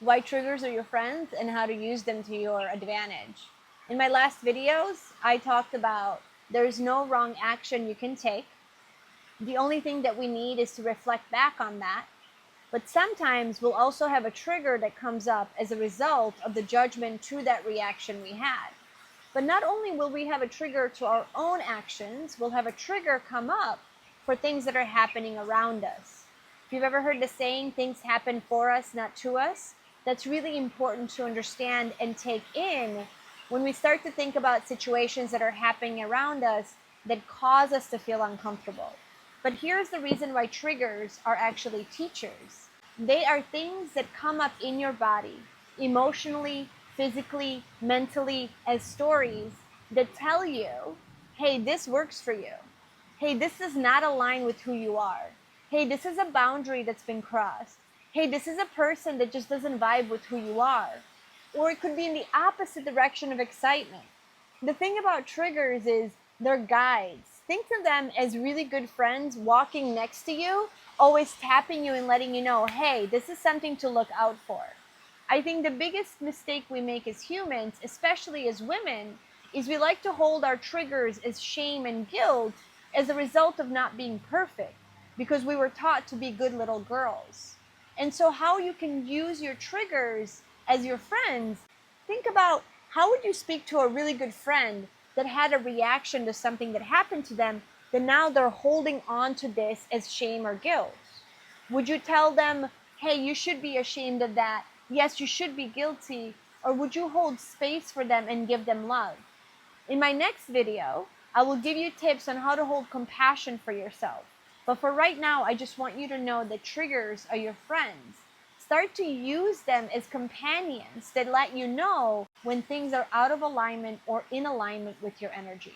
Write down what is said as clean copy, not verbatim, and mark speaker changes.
Speaker 1: why triggers are your friends and how to use them to your advantage. In my last videos, I talked about there's no wrong action you can take. The only thing that we need is to reflect back on that. But sometimes we'll also have a trigger that comes up as a result of the judgment to that reaction we had. But not only will we have a trigger to our own actions, we'll have a trigger come up for things that are happening around us. If you've ever heard the saying, things happen for us, not to us, that's really important to understand and take in when we start to think about situations that are happening around us that cause us to feel uncomfortable. But here's the reason why triggers are actually teachers. They are things that come up in your body, emotionally, physically, mentally, as stories that tell you, hey, this works for you. Hey, this does not align with who you are. Hey, this is a boundary that's been crossed. Hey, this is a person that just doesn't vibe with who you are. Or it could be in the opposite direction of excitement. The thing about triggers is they're guides. Think of them as really good friends walking next to you, always tapping you and letting you know, hey, this is something to look out for. I think the biggest mistake we make as humans, especially as women, is we like to hold our triggers as shame and guilt as a result of not being perfect because we were taught to be good little girls. And so how you can use your triggers as your friends, think about how would you speak to a really good friend that had a reaction to something that happened to them that now they're holding on to this as shame or guilt? Would you tell them, hey, you should be ashamed of that? Yes, you should be guilty. Or would you hold space for them and give them love? In my next video, I will give you tips on how to hold compassion for yourself. But for right now, I just want you to know that triggers are your friends. Start to use them as companions that let you know when things are out of alignment or in alignment with your energy.